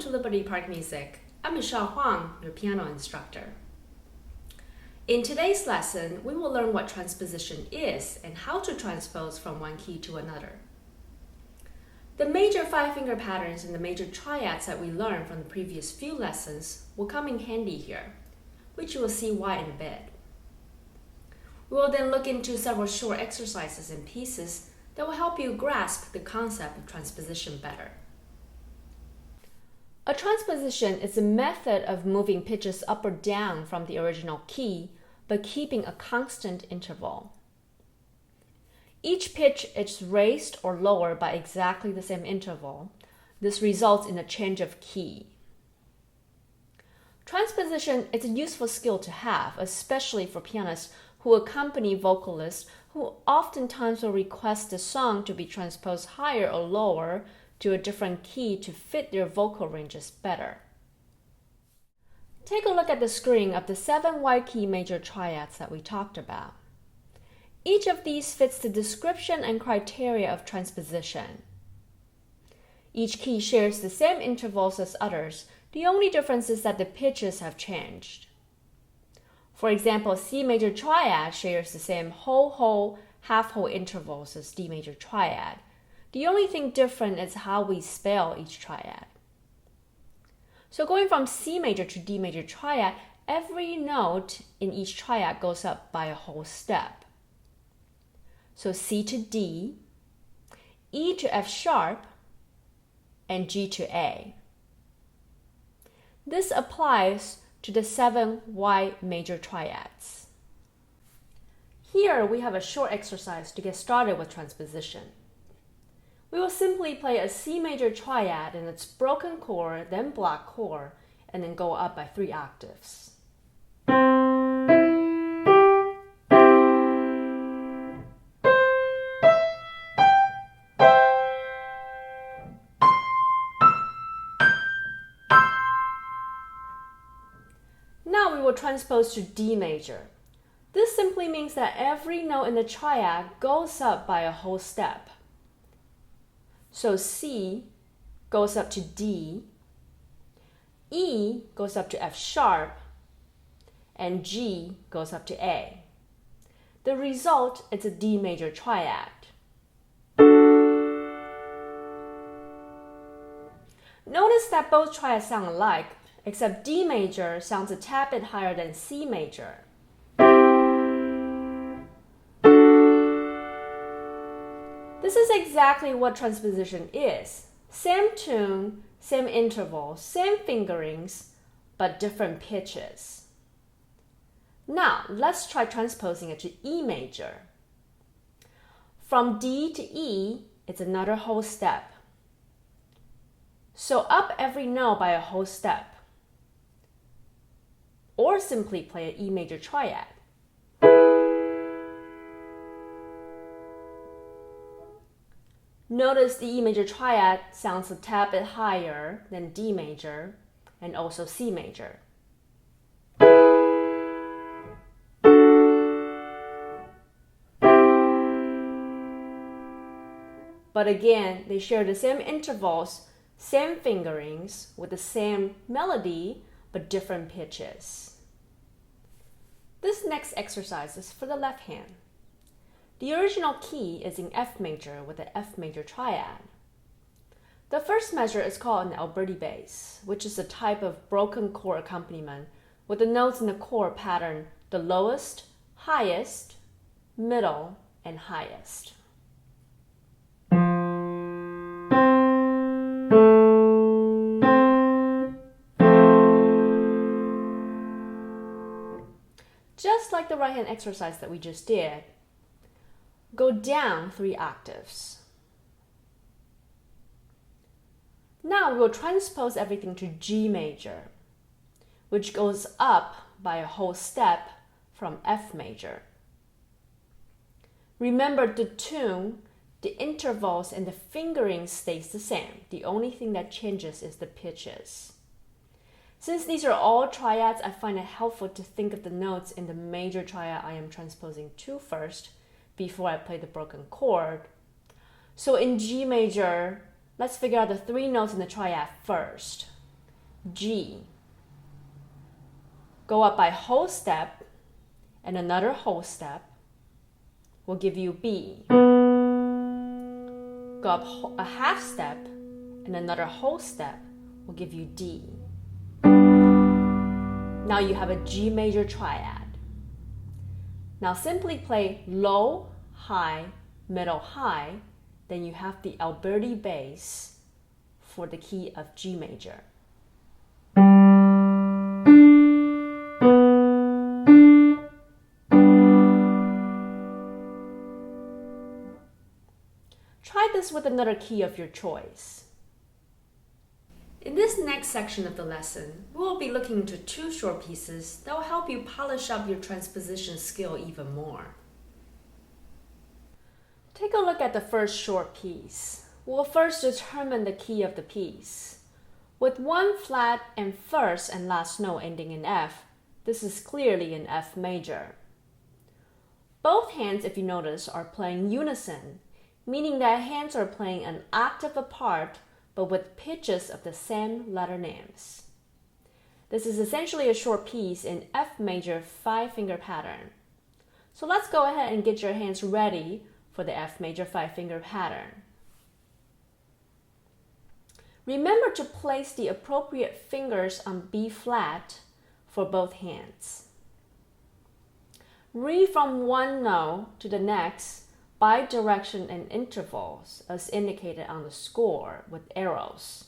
to Liberty Park Music. I'm Michelle Huang, your piano instructor. In today's lesson, we will learn what transposition is and how to transpose from one key to another. The major five-finger patterns and the major triads that we learned from the previous few lessons will come in handy here, which you will see why in a bit. We will then look into several short exercises and pieces that will help you grasp the concept of transposition better. A transposition is a method of moving pitches up or down from the original key, but keeping a constant interval. Each pitch is raised or lowered by exactly the same interval. This results in a change of key. Transposition is a useful skill to have, especially for pianists who accompany vocalists who oftentimes will request the song to be transposed higher or lower to a different key to fit their vocal ranges better. Take a look at the screen of the 7 wide key major triads that we talked about. Each of these fits the description and criteria of transposition. Each key shares the same intervals as others. The only difference is that the pitches have changed. For example, C major triad shares the same whole, half-whole intervals as D major triad. The only thing different is how we spell each triad. So going from C major to D major triad, every note in each triad goes up by a whole step. So C to D, E to F sharp, and G to A. This applies to the 7 wide major triads. Here we have a short exercise to get started with transposition. We will simply play a C major triad in its broken chord, then block chord, and then go up by 3 octaves. Now we will transpose to D major. This simply means that every note in the triad goes up by a whole step. So C goes up to D, E goes up to F sharp, and G goes up to A. The result is a D major triad. Notice that both triads sound alike, except D major sounds a tad bit higher than C major. This is exactly what transposition is. Same tune, same interval, same fingerings, but different pitches. Now, let's try transposing it to E major. From D to E, it's another whole step. So up every note by a whole step. Or simply play an E major triad. Notice the E major triad sounds a tad bit higher than D major and also C major. But again, they share the same intervals, same fingerings with the same melody, but different pitches. This next exercise is for the left hand. The original key is in F major with the F major triad. The first measure is called an Alberti bass, which is a type of broken chord accompaniment with the notes in the chord pattern the lowest, highest, middle, and highest. Just like the right hand exercise that we just did, go down 3 octaves. Now we'll transpose everything to G major, which goes up by a whole step from F major. Remember the tune, the intervals, and the fingering stays the same. The only thing that changes is the pitches. Since these are all triads, I find it helpful to think of the notes in the major triad I am transposing to first, before I play the broken chord. So in G major, let's figure out the 3 notes in the triad first. G. Go up by whole step and another whole step will give you B. Go up a half step and another whole step will give you D. Now you have a G major triad. Now simply play low, high, middle, high, then you have the Alberti bass for the key of G major. Try this with another key of your choice. In this next section of the lesson, we will be looking into two short pieces that will help you polish up your transposition skill even more. Take a look at the first short piece. We'll first determine the key of the piece. With one flat and first and last note ending in F, this is clearly in F major. Both hands, if you notice, are playing unison, meaning that hands are playing an octave apart but with pitches of the same letter names. This is essentially a short piece in F major 5-finger pattern. So let's go ahead and get your hands ready for the F major 5-finger pattern. Remember to place the appropriate fingers on B flat for both hands. Read from one note to the next by direction and intervals as indicated on the score with arrows.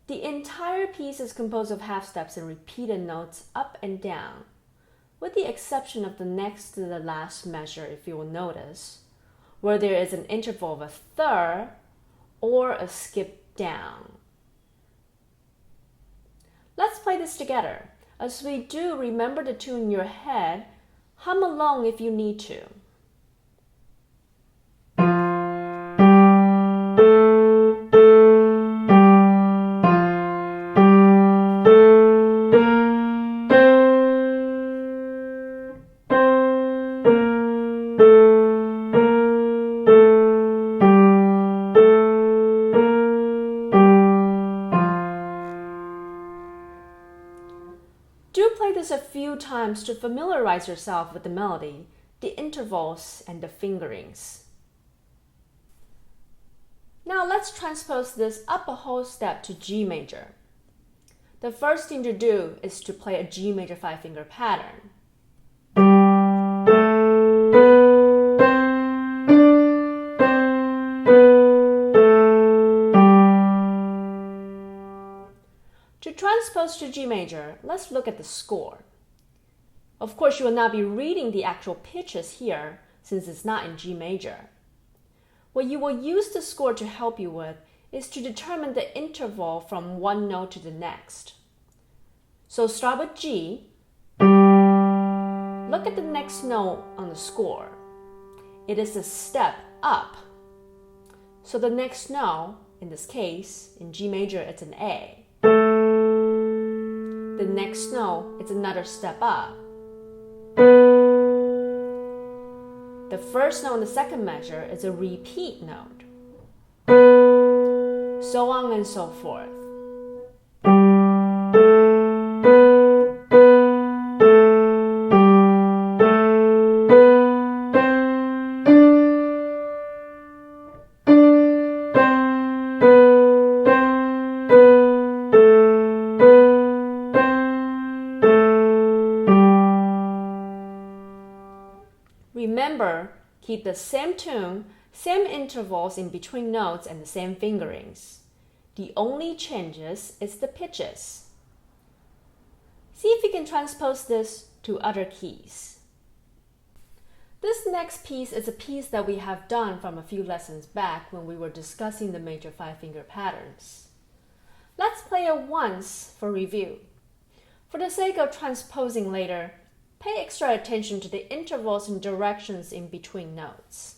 The entire piece is composed of half steps and repeated notes up and down, with the exception of the next to the last measure, if you will notice, where there is an interval of a third or a skip down. Let's play this together. As we do, remember the tune in your head. Hum along if you need to. Do play this a few times to familiarize yourself with the melody, the intervals, and the fingerings. Now let's transpose this up a whole step to G major. The first thing to do is to play a G major 5-finger pattern. To transpose to G major, let's look at the score. Of course, you will not be reading the actual pitches here since it's not in G major. What you will use the score to help you with is to determine the interval from one note to the next. So start with G. Look at the next note on the score. It is a step up. So the next note, in this case, in G major, it's an A. The next note, it's another step up. The first note in the second measure is a repeat note. So on and so forth. Remember, keep the same tune, same intervals in between notes and the same fingerings. The only changes is the pitches. See if you can transpose this to other keys. This next piece is a piece that we have done from a few lessons back when we were discussing the major 5-finger patterns. Let's play it once for review. For the sake of transposing later, pay extra attention to the intervals and directions in between notes.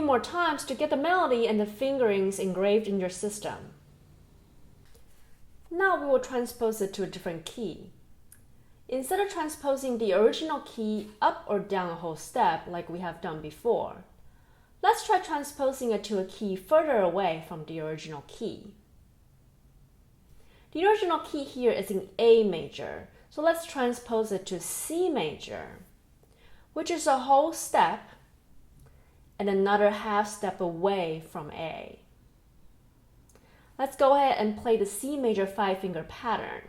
more times to get the melody and the fingerings engraved in your system. Now we will transpose it to a different key. Instead of transposing the original key up or down a whole step like we have done before, let's try transposing it to a key further away from the original key. The original key here is in A major, so let's transpose it to C major, which is a whole step and another half step away from A. Let's go ahead and play the C major 5-finger pattern.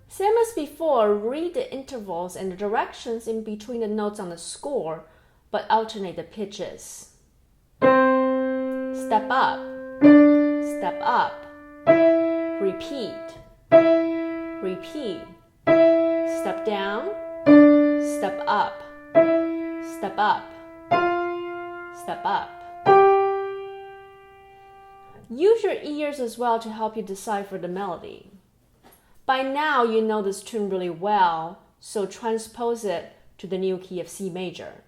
Same as before, read the intervals and the directions in between the notes on the score, but alternate the pitches. Step up, step up, repeat, repeat, step down, step up, step up, step up. Use your ears as well to help you decipher the melody. By now you know this tune really well, so transpose it to the new key of C major.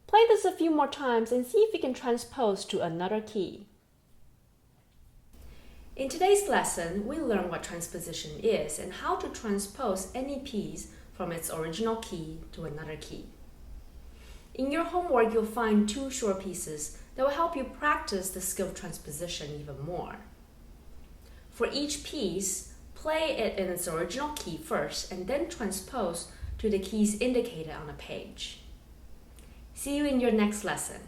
Play this a few more times and see if you can transpose to another key. In today's lesson, we learn what transposition is and how to transpose any piece from its original key to another key. In your homework, you'll find 2 short pieces that will help you practice the skill of transposition even more. For each piece, play it in its original key first and then transpose to the keys indicated on the page. See you in your next lesson.